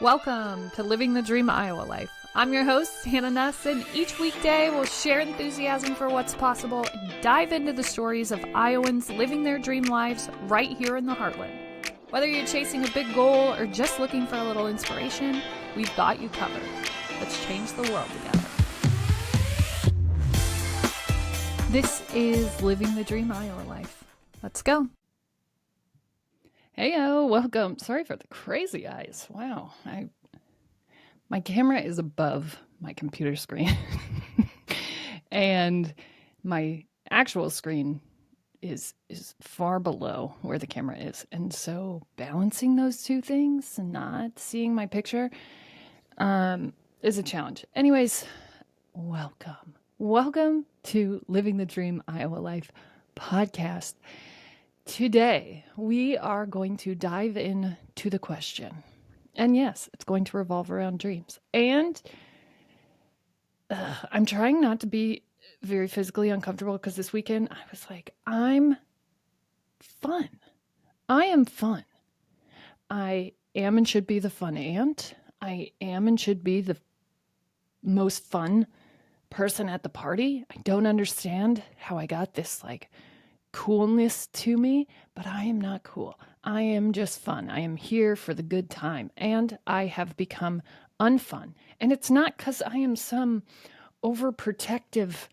Welcome to Living the Dream Iowa Life. I'm your host, Hannah Nuss, and each weekday we'll share enthusiasm for what's possible and dive into the stories of Iowans living their dream lives right here in the heartland. Whether you're chasing a big goal or just looking for a little inspiration, we've got you covered. Let's change the world together. This is Living the Dream Iowa Life. Let's go. Heyo, welcome. Sorry for the crazy eyes. Wow. My camera is above my computer screen and my actual screen is far below where the camera is. And so balancing those two things and not seeing my picture is a challenge. Anyways, welcome. Welcome to Living the Dream Iowa Life podcast. Today, we are going to dive into the question. And yes, it's going to revolve around dreams. And I'm trying not to be very physically uncomfortable because this weekend I was like, I'm fun. I am fun. I am and should be the fun aunt. I am and should be the most fun person at the party. I don't understand how I got this coolness to me, but I am not cool. I am just fun. I am here for the good time, and I have become unfun. And it's not because I am some overprotective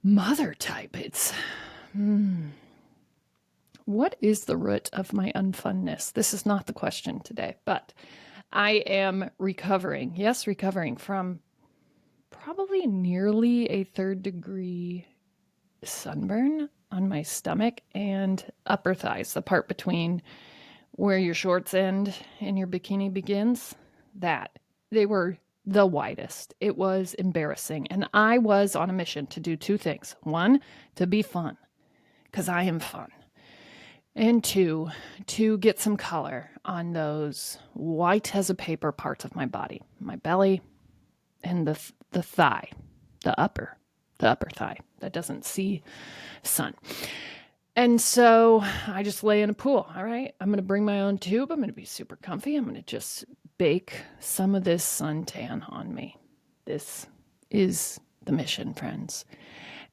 mother type. It's, what is the root of my unfunness? This is not the question today, but I am recovering. Yes, recovering from probably nearly a 3rd-degree sunburn on my stomach and upper thighs, the part between where your shorts end and your bikini begins. That they were the widest. It was embarrassing. And I was on a mission to do 2 things. 1, to be fun, because I am fun. And 2, to get some color on those white as a paper parts of my body, my belly and the thigh, the upper thigh that doesn't see sun. And so I just lay in a pool. All right, I'm going to bring my own tube. I'm going to be super comfy. I'm going to just bake some of this suntan on me. This is the mission, friends.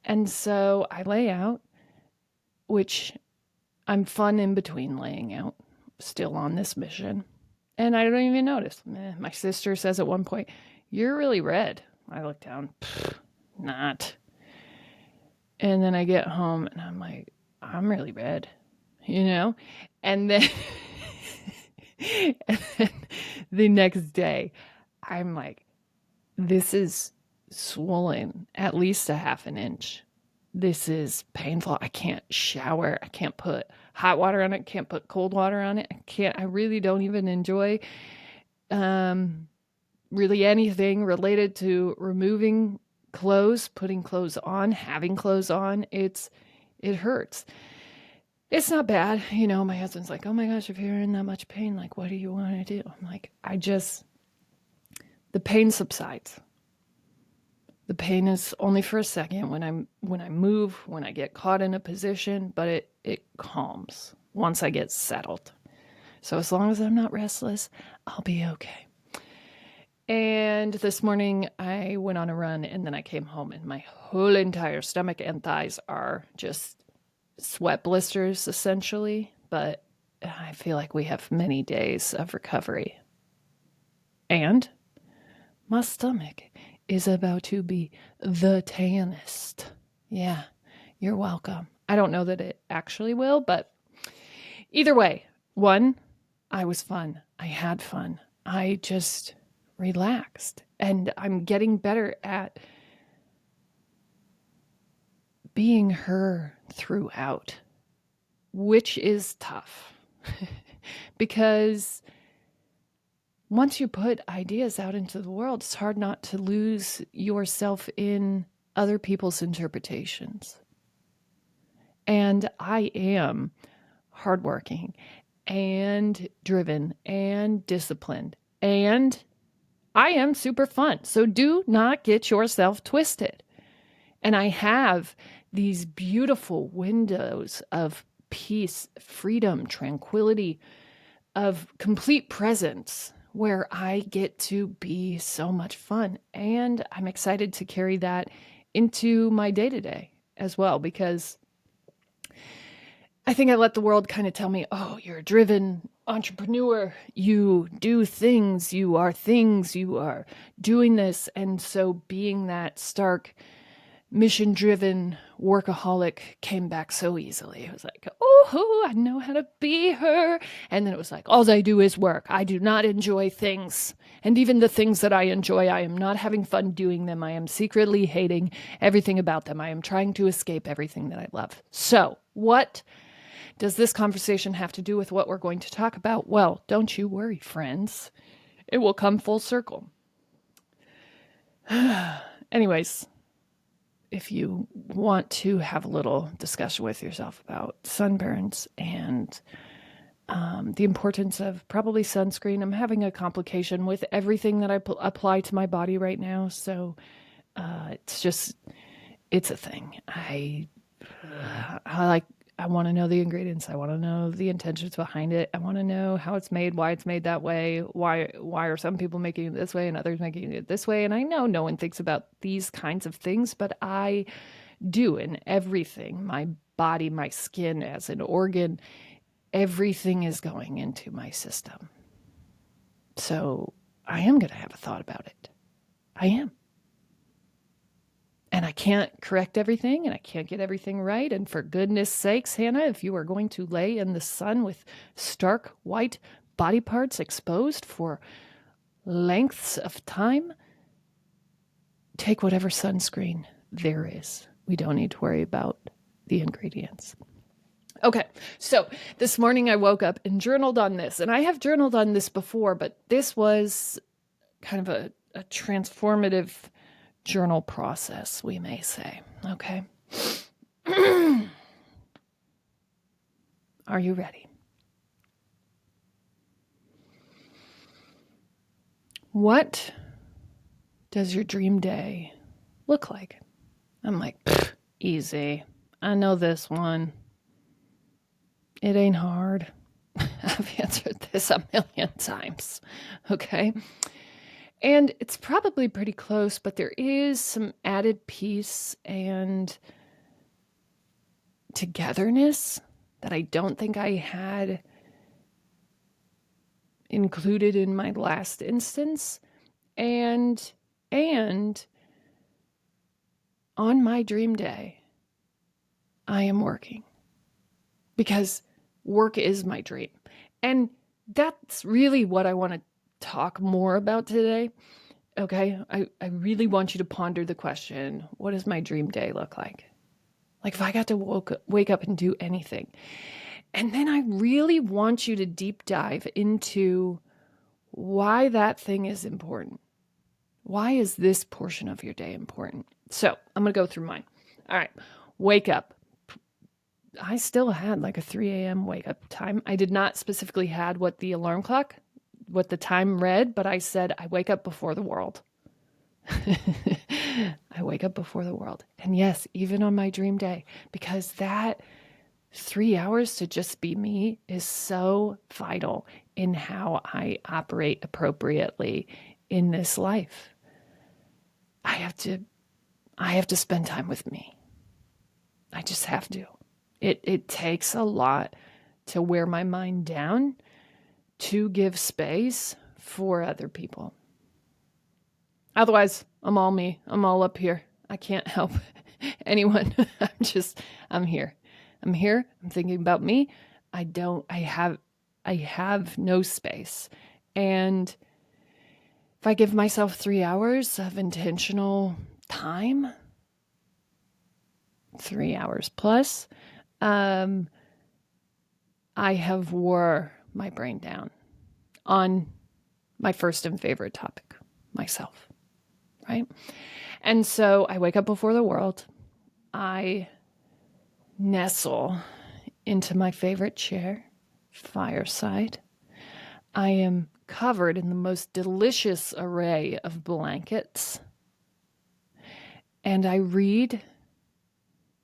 And so I lay out, which I'm fun in between laying out, still on this mission. And I don't even notice. My sister says at one point, "You're really red." I look down, not. And then I get home and I'm like, I'm really red, And then, and then the next day, I'm like, this is swollen at least a half an inch. This is painful. I can't shower. I can't put hot water on it. Can't put cold water on it. I really don't even enjoy really anything related to removing clothes, putting clothes on, having clothes on. It hurts. It's not bad. My husband's like, "Oh my gosh, if you're in that much pain, what do you want to do?" I'm like, the pain subsides. The pain is only for a second when I move, when I get caught in a position, but it calms once I get settled. So as long as I'm not restless, I'll be okay. And this morning I went on a run and then I came home and my whole entire stomach and thighs are just sweat blisters essentially. But I feel like we have many days of recovery. And my stomach is about to be the tannest. Yeah, you're welcome. I don't know that it actually will, but either way, 1, I was fun. I had fun. I just relaxed, and I'm getting better at being her throughout, which is tough because once you put ideas out into the world, it's hard not to lose yourself in other people's interpretations. And I am hardworking and driven and disciplined, and I am super fun. So do not get yourself twisted. And I have these beautiful windows of peace, freedom, tranquility, of complete presence where I get to be so much fun. And I'm excited to carry that into my day to day as well, because I think I let the world kind of tell me, oh, you're a driven entrepreneur. You do things, you are doing this. And so being that stark, mission driven workaholic came back so easily. It was like, oh, I know how to be her. And then it was like, all I do is work. I do not enjoy things. And even the things that I enjoy, I am not having fun doing them. I am secretly hating everything about them. I am trying to escape everything that I love. So, what does this conversation have to do with what we're going to talk about? Well, don't you worry, friends. It will come full circle. Anyways, if you want to have a little discussion with yourself about sunburns and the importance of probably sunscreen, I'm having a complication with everything that I apply to my body right now. So it's a thing. I want to know the ingredients. I want to know the intentions behind it. I want to know how it's made, why it's made that way. Why are some people making it this way and others making it this way? And I know no one thinks about these kinds of things, but I do. In everything, my body, my skin as an organ, everything is going into my system. So I am going to have a thought about it. I am. And I can't correct everything and I can't get everything right. And for goodness sakes, Hannah, if you are going to lay in the sun with stark white body parts exposed for lengths of time, take whatever sunscreen there is. We don't need to worry about the ingredients. Okay, so this morning I woke up and journaled on this. And I have journaled on this before, but this was kind of a transformative journal process, we may say. Okay. Are you ready? What does your dream day look like? I'm like, easy. I know this one. It ain't hard. I've answered this a million times. Okay. And it's probably pretty close, but there is some added peace and togetherness that I don't think I had included in my last instance. And on my dream day, I am working because work is my dream. And that's really what I want to talk more about today. Okay, I really want you to ponder the question, what does my dream day look like? Like if I got to wake up and do anything. And then I really want you to deep dive into why that thing is important. Why is this portion of your day important? So I'm going to go through mine. All right, wake up. I still had like a 3 a.m. wake up time. I did not specifically had what the alarm clock, what the time read, but I said I wake up before the world. I wake up before the world. And yes, even on my dream day, because that 3 hours to just be me is so vital in how I operate appropriately in this life. I have to spend time with me. I just have to. It takes a lot to wear my mind down to give space for other people. Otherwise, I'm all me. I'm all up here. I can't help anyone. I'm here. I'm here. I'm thinking about me. I have no space. And if I give myself 3 hours of intentional time, 3 hours plus, I have wore my brain down on my first and favorite topic, myself. Right? And so I wake up before the world. I nestle into my favorite chair, fireside. I am covered in the most delicious array of blankets. And I read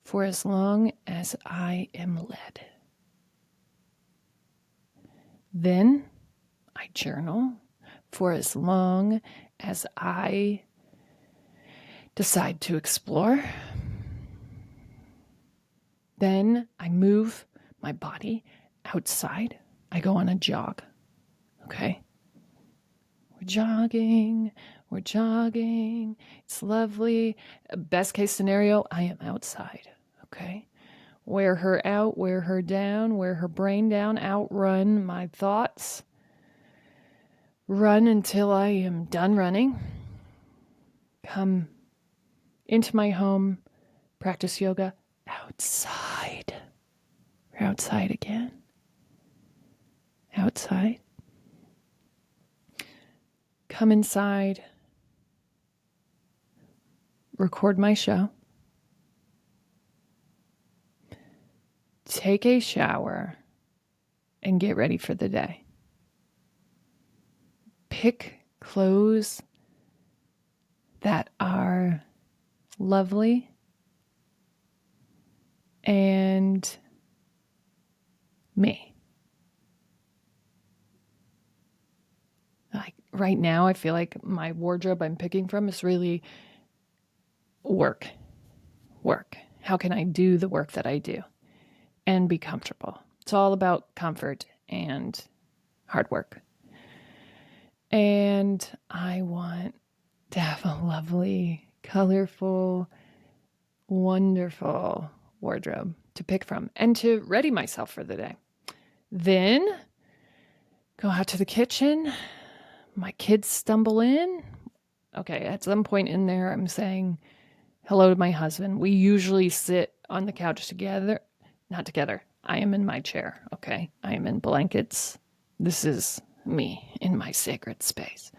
for as long as I am led. Then I journal for as long as I decide to explore. Then I move my body outside. I go on a jog. Okay. We're jogging. It's lovely. Best case scenario, I am outside. Okay. Wear her out, wear her down, wear her brain down, outrun my thoughts. Run until I am done running. Come into my home, practice yoga outside. We're outside again. Outside. Come inside. Record my show. Take a shower and get ready for the day. Pick clothes that are lovely and me. Like right now, I feel like my wardrobe I'm picking from is really work. How can I do the work that I do and be comfortable? It's all about comfort and hard work. And I want to have a lovely, colorful, wonderful wardrobe to pick from and to ready myself for the day. Then go out to the kitchen. My kids stumble in. Okay, at some point in there, I'm saying hello to my husband. We usually sit on the couch together. Not together. I am in my chair, okay? I am in blankets. This is me in my sacred space.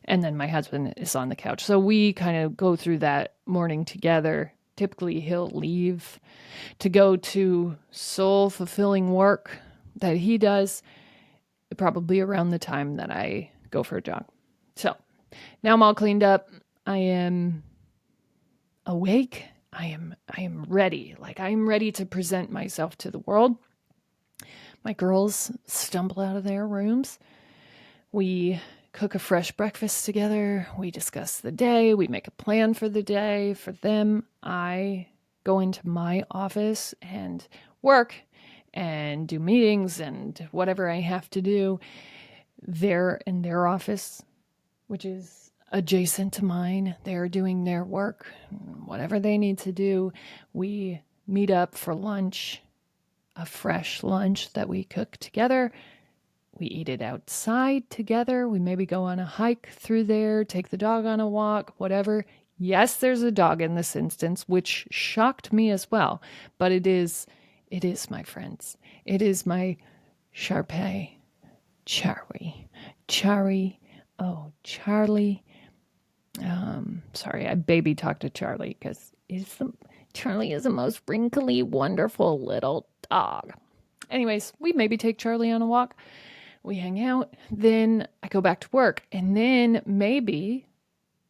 And then my husband is on the couch. So we kind of go through that morning together. Typically, he'll leave to go to soul-fulfilling work that he does, probably around the time that I go for a jog. So now I'm all cleaned up. I am awake. I am ready. Like I'm ready to present myself to the world. My girls stumble out of their rooms. We cook a fresh breakfast together. We discuss the day. We make a plan for the day. For them, I go into my office and work and do meetings and whatever I have to do. They're in their office, which is adjacent to mine. They're doing their work, whatever they need to do. We meet up for lunch, a fresh lunch that we cook together. We eat it outside together. We maybe go on a hike through there, take the dog on a walk, whatever. Yes, there's a dog in this instance, which shocked me as well. But it is, my friends. It is my Shar-Pei, Charlie. Oh, Charlie. Sorry, I baby talked to Charlie because Charlie is the most wrinkly, wonderful little dog. Anyways, we maybe take Charlie on a walk. We hang out. Then I go back to work. And then maybe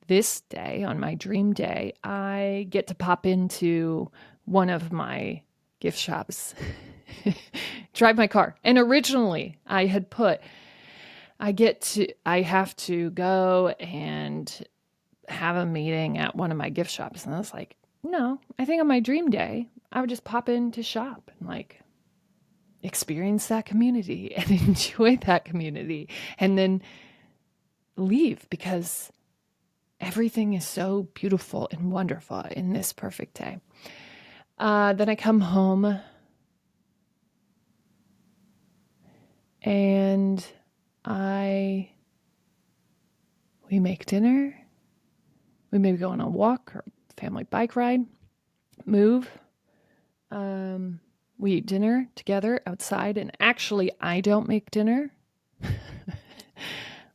this day, on my dream day, I get to pop into one of my gift shops, drive my car. And originally I had put, I have to go and have a meeting at one of my gift shops. And I was like, no, I think on my dream day, I would just pop in to shop and like experience that community and enjoy that community and then leave because everything is so beautiful and wonderful in this perfect day. Then I come home and we make dinner. We maybe go on a walk or family bike ride, move. We eat dinner together outside. And actually, I don't make dinner.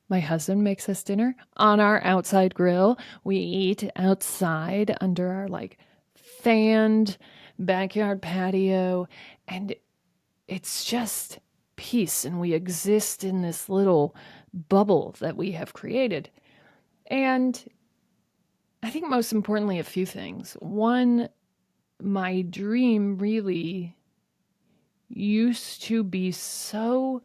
My husband makes us dinner on our outside grill. We eat outside under our like fanned backyard patio. And it's just peace. And we exist in this little bubble that we have created. And I think most importantly, a few things. One, my dream really used to be so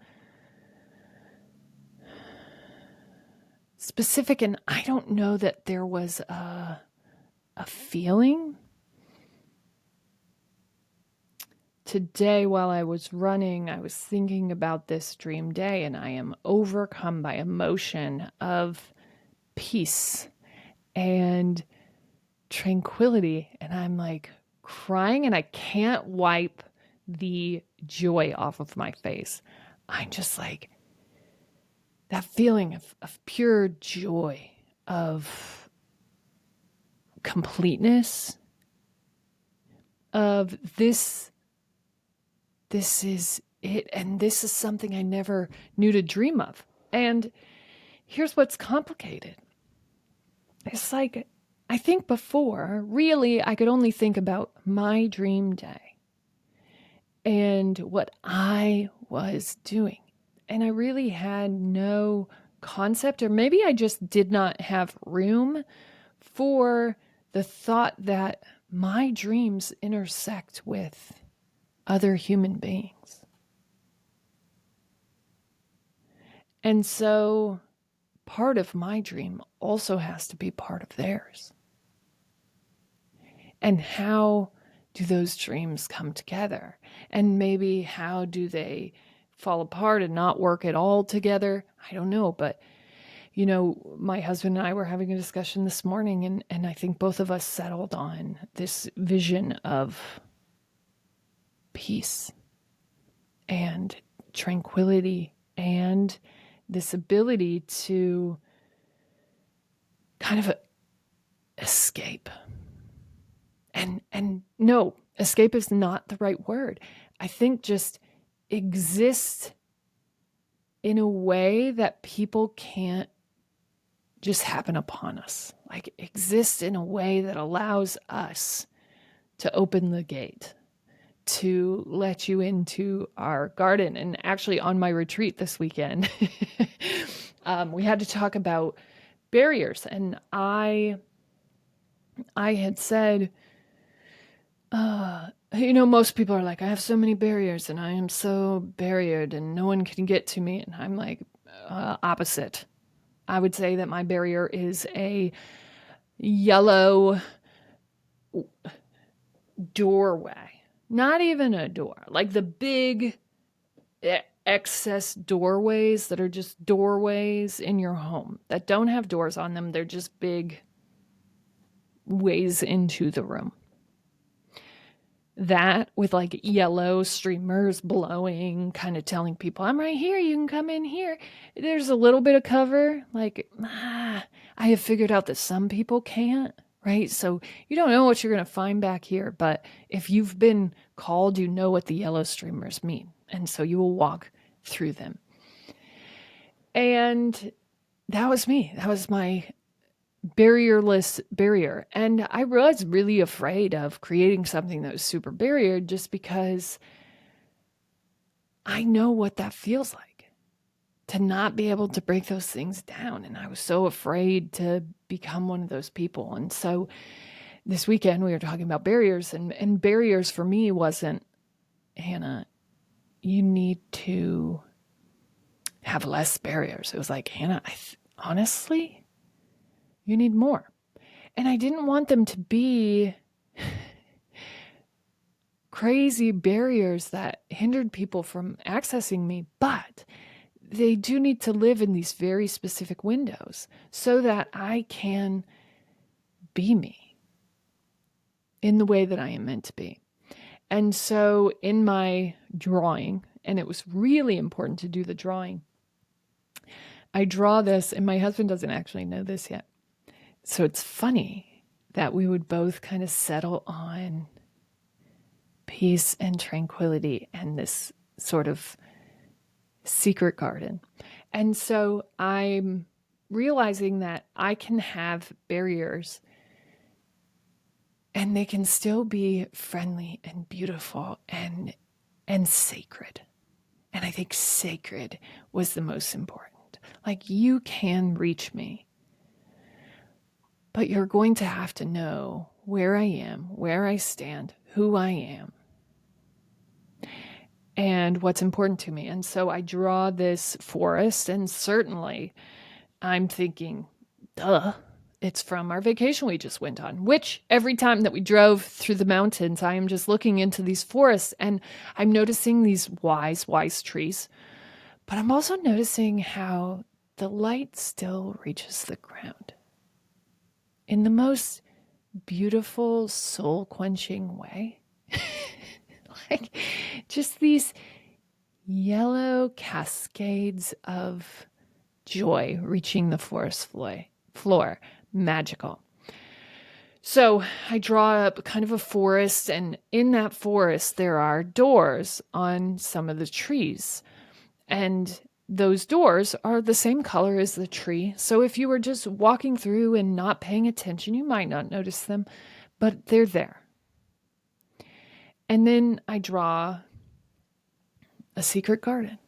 specific, and I don't know that there was a feeling. Today, while I was running, I was thinking about this dream day, and I am overcome by emotion of peace and tranquility. And I'm like crying, and I can't wipe the joy off of my face. I'm just like, that feeling of pure joy, of completeness, of this is it, and this is something I never knew to dream of. And here's what's complicated. It's like, I think before, really, I could only think about my dream day and what I was doing. And I really had no concept, or maybe I just did not have room for the thought that my dreams intersect with other human beings. And so part of my dream also has to be part of theirs. And how do those dreams come together? And maybe how do they fall apart and not work at all together? I don't know. But, you know, my husband and I were having a discussion this morning, and I think both of us settled on this vision of peace and tranquility and this ability to kind of escape. And no, escape is not the right word. I think just exist in a way that people can't just happen upon us. Like exist in a way that allows us to open the gate, to let you into our garden. And actually on my retreat this weekend, we had to talk about barriers. And I had said, you know, most people are like, I have so many barriers and I am so barriered and no one can get to me. And I'm like, opposite. I would say that my barrier is a yellow doorway, not even a door, like the big excess doorways that are just doorways in your home that don't have doors on them. They're just big ways into the room. That with like yellow streamers blowing, kind of telling people, I'm right here, you can come in here. There's a little bit of cover. Like, I have figured out that some people can't, right? So you don't know what you're going to find back here. But if you've been called, you know what the yellow streamers mean. And so you will walk through them. And that was me. That was my barrierless barrier. And I was really afraid of creating something that was super barriered just because I know what that feels like to not be able to break those things down. And I was so afraid to become one of those people. And so this weekend we were talking about barriers, and barriers for me wasn't, Hannah, you need to have less barriers. It was like, Hannah, honestly, you need more. And I didn't want them to be crazy barriers that hindered people from accessing me, but they do need to live in these very specific windows so that I can be me in the way that I am meant to be. And so in my drawing, and it was really important to do the drawing, I draw this, and my husband doesn't actually know this yet. So it's funny that we would both kind of settle on peace and tranquility and this sort of secret garden. And so I'm realizing that I can have barriers and they can still be friendly and beautiful and sacred. And I think sacred was the most important. Like, you can reach me, but you're going to have to know where I am, where I stand, who I am, and what's important to me. And so I draw this forest, and certainly I'm thinking, duh, it's from our vacation we just went on, which every time that we drove through the mountains, I am just looking into these forests and I'm noticing these wise trees. But I'm also noticing how the light still reaches the ground in the most beautiful, soul quenching way. Like just these yellow cascades of joy reaching the forest floor. Magical. So I draw up kind of a forest, and in that forest, there are doors on some of the trees. And those doors are the same color as the tree. So if you were just walking through and not paying attention, you might not notice them, but they're there. And then I draw a secret garden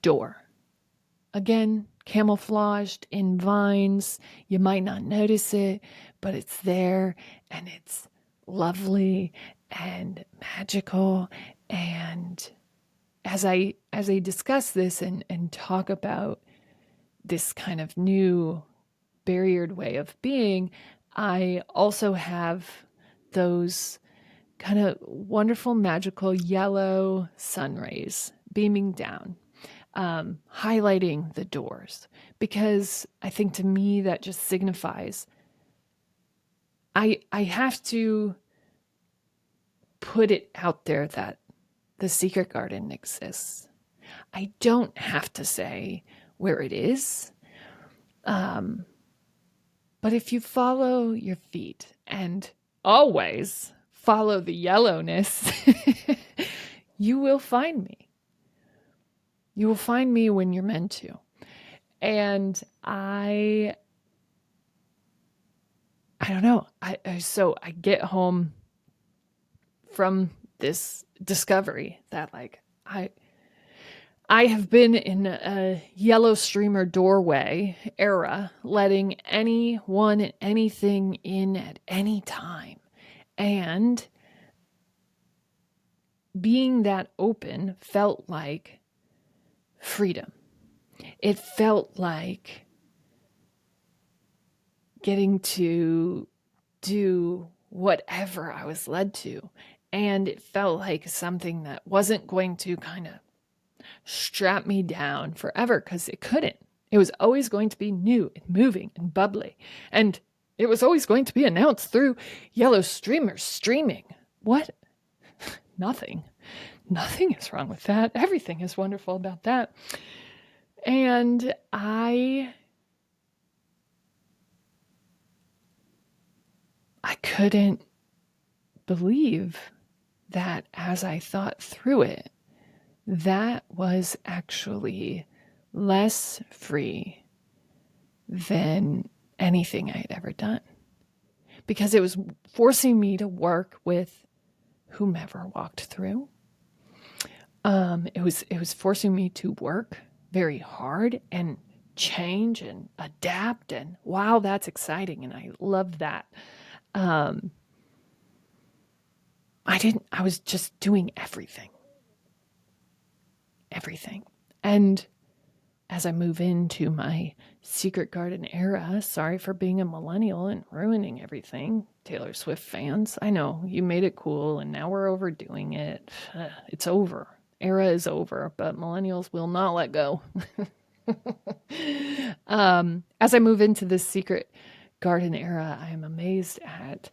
door. Again, camouflaged in vines. You might not notice it, but it's there and it's lovely and magical. And as I discuss this and talk about this kind of new barriered way of being, I also have those kind of wonderful, magical yellow sun rays beaming down, highlighting the doors, because I think to me that just signifies I have to put it out there that the secret garden exists. I don't have to say where it is. But if you follow your feet and always follow the yellowness, you will find me. You will find me when you're meant to. And I don't know. So I get home from this discovery that like I have been in a yellow streamer doorway era, letting anyone and anything in at any time. And being that open felt like freedom. It felt like getting to do whatever I was led to. And it felt like something that wasn't going to kind of strap me down forever, because it couldn't. It was always going to be new and moving and bubbly. And it was always going to be announced through yellow streamers streaming. What? Nothing. Nothing is wrong with that. Everything is wonderful about that. And I couldn't believe that as I thought through it, that was actually less free than anything I had ever done. Because it was forcing me to work with whomever walked through. It was forcing me to work very hard and change and adapt, and wow, that's exciting, and I love that. I was just doing everything. And as I move into my secret garden era, sorry for being a millennial and ruining everything, Taylor Swift fans. I know you made it cool and now we're overdoing it. It's over. Era is over, but millennials will not let go. As I move into this secret garden era, I am amazed at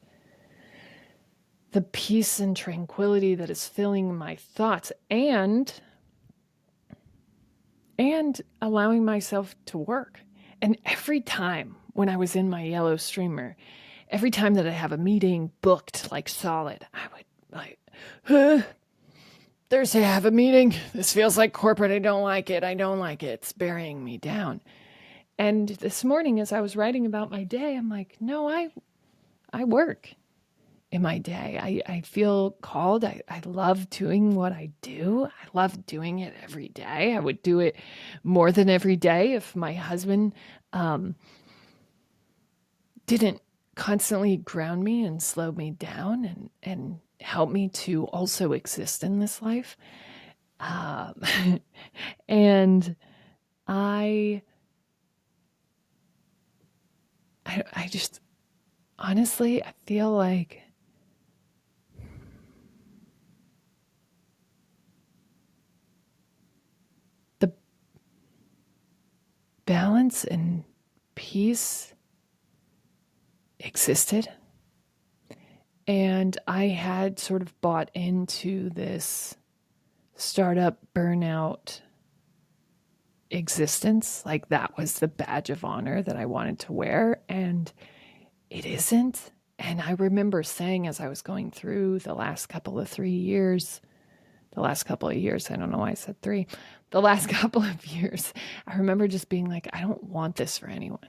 the peace and tranquility that is filling my thoughts, and allowing myself to work. And every time when I was in my yellow streamer, every time that I have a meeting booked like solid, I would like, Thursday I have a meeting. This feels like corporate. I don't like it. It's burying me down. And this morning as I was writing about my day, I'm like, no, I work in my day. I feel called. I love doing what I do. I love doing it every day. I would do it more than every day if my husband didn't constantly ground me and slow me down and help me to also exist in this life. And I I just, honestly, I feel like the balance and peace existed. And I had sort of bought into this startup burnout existence. Like that was the badge of honor that I wanted to wear. And it isn't. And I remember saying as I was going through the last couple of years, I don't know why I said 3, the last couple of years, I remember just being like, I don't want this for anyone.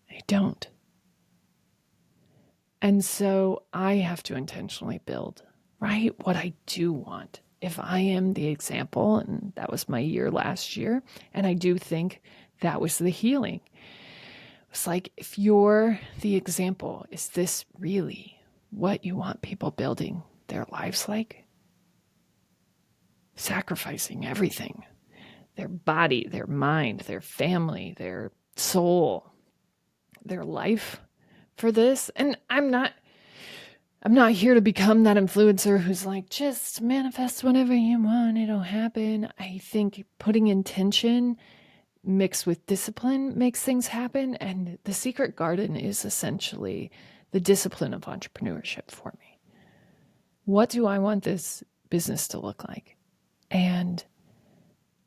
I don't. And so I have to intentionally build, right, what I do want. If I am the example, and that was my year last year, and I do think that was the healing. It's like, if you're the example, is this really what you want people building their lives like? Sacrificing everything, their body, their mind, their family, their soul, their life for this. And I'm not here to become that influencer who's like, just manifest whatever you want, it'll happen. I think putting intention mixed with discipline makes things happen. And the secret garden is essentially the discipline of entrepreneurship for me. What do I want this business to look like? And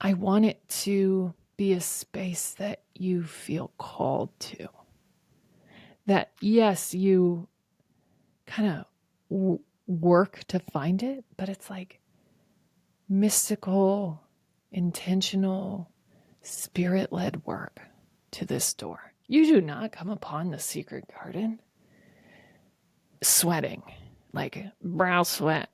I want it to be a space that you feel called to. That, yes, you kind of work to find it, but it's like mystical, intentional, spirit-led work to this door. You do not come upon the secret garden sweating, like brow sweat.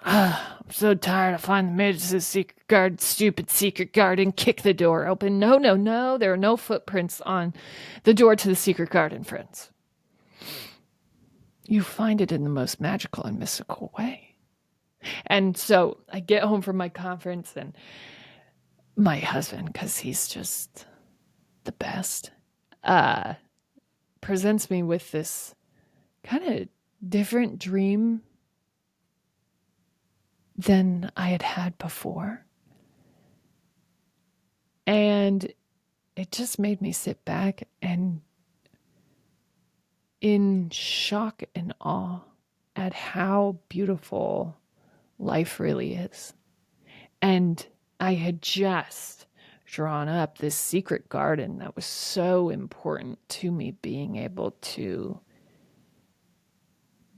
I'm so tired. I find the Mage's secret garden, stupid secret garden, kick the door open. No. There are no footprints on the door to the secret garden, friends. You find it in the most magical and mystical way. And so I get home from my conference, and my husband, because he's just the best, presents me with this kind of different dream than I had had before. And it just made me sit back and in shock and awe at how beautiful life really is. And I had just drawn up this secret garden that was so important to me being able to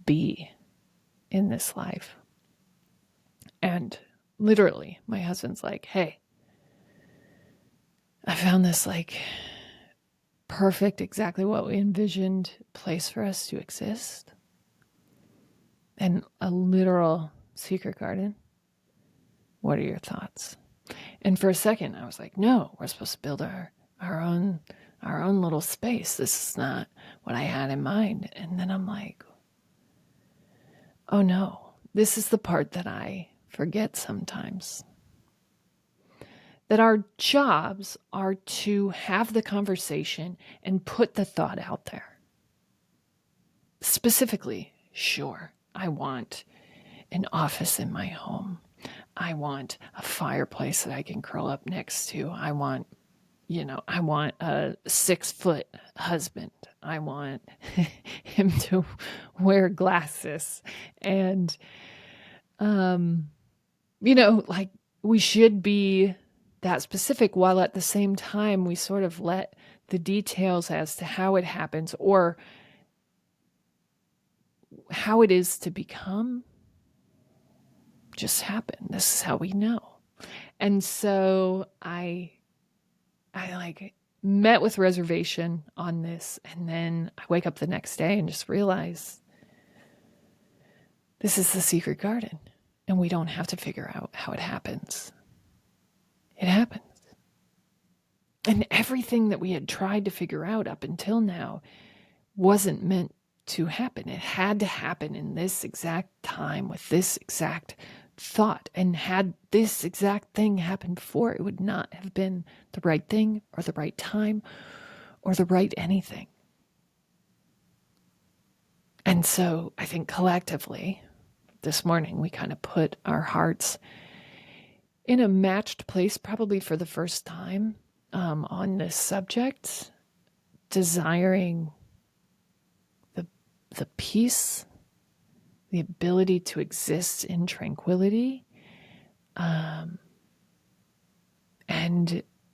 be in this life. And literally, my husband's like, hey, I found this like perfect, exactly what we envisioned place for us to exist. And a literal secret garden. What are your thoughts? And for a second, I was like, no, we're supposed to build our own little space. This is not what I had in mind. And then I'm like, oh no, this is the part that I forget sometimes. That our jobs are to have the conversation and put the thought out there. Specifically, sure, I want an office in my home. I want a fireplace that I can curl up next to. I want a 6-foot husband. I want him to wear glasses. And, like we should be that specific, while at the same time we sort of let the details as to how it happens or how it is to become just happen. This is how we know. And so I like met with reservation on this, and then I wake up the next day and just realize this is the secret garden, and we don't have to figure out how it happens. It happens. And everything that we had tried to figure out up until now wasn't meant to happen. It had to happen in this exact time with this exact thought. And had this exact thing happened before, it would not have been the right thing or the right time or the right anything. And so I think collectively, this morning, we kind of put our hearts in a matched place, probably for the first time, on this subject, desiring the peace, the ability to exist in tranquility. And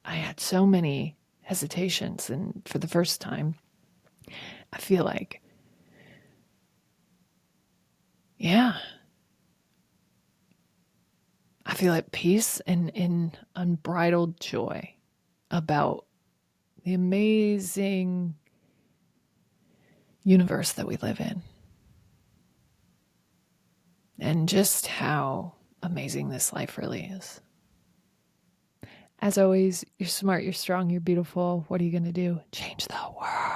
I had so many hesitations, and for the first time, I feel like, yeah, I feel at peace and in unbridled joy about the amazing universe that we live in, and just how amazing this life really is. As always, you're smart, you're strong, you're beautiful. What are you going to do? Change the world.